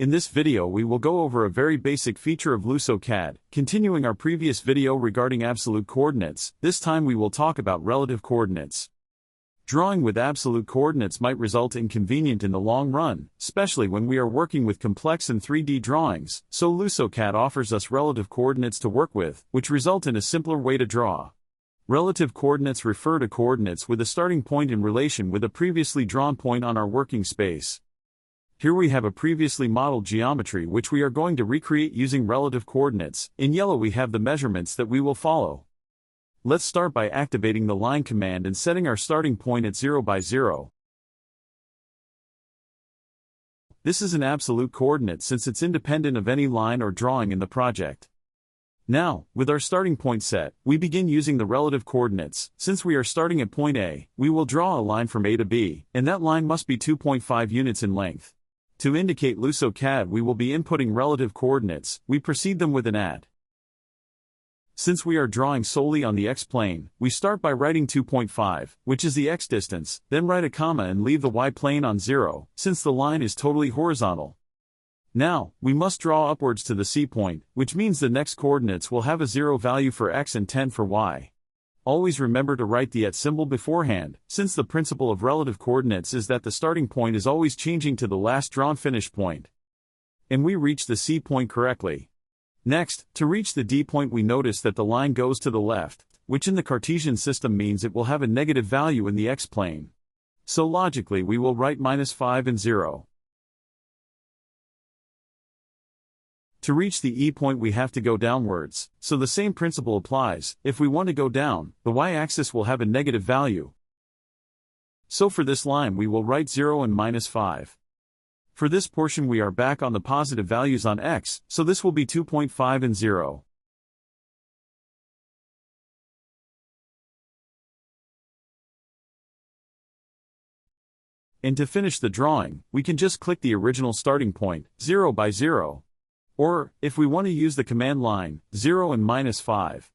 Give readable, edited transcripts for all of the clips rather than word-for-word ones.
In this video we will go over a very basic feature of LusoCAD, continuing our previous video regarding absolute coordinates. This time we will talk about relative coordinates. Drawing with absolute coordinates might result inconvenient in the long run, especially when we are working with complex and 3D drawings, so LusoCAD offers us relative coordinates to work with, which result in a simpler way to draw. Relative coordinates refer to coordinates with a starting point in relation with a previously drawn point on our working space. Here we have a previously modeled geometry which we are going to recreate using relative coordinates. In yellow we have the measurements that we will follow. Let's start by activating the line command and setting our starting point at 0 by 0. This is an absolute coordinate since it's independent of any line or drawing in the project. Now, with our starting point set, we begin using the relative coordinates. Since we are starting at point A, we will draw a line from A to B, and that line must be 2.5 units in length. To indicate LusoCAD we will be inputting relative coordinates. We precede them with an @ Since we are drawing solely on the x-plane, we start by writing 2.5, which is the x distance, then write a comma and leave the y-plane on 0, since the line is totally horizontal. Now, we must draw upwards to the C point, which means the next coordinates will have a 0 value for x and 10 for y. Always remember to write the @ symbol beforehand, since the principle of relative coordinates is that the starting point is always changing to the last drawn finish point. And we reach the C point correctly. Next, to reach the D point we notice that the line goes to the left, which in the Cartesian system means it will have a negative value in the x-plane. So logically we will write -5 and 0. To reach the E point we have to go downwards, so the same principle applies. If we want to go down, the y-axis will have a negative value. So for this line we will write 0 and -5. For this portion we are back on the positive values on x, so this will be 2.5 and 0. And to finish the drawing, we can just click the original starting point, 0 by 0. Or, if we want to use the command line, 0 and -5.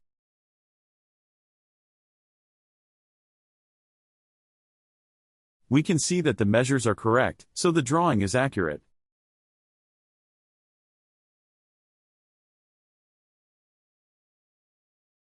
We can see that the measures are correct, so the drawing is accurate.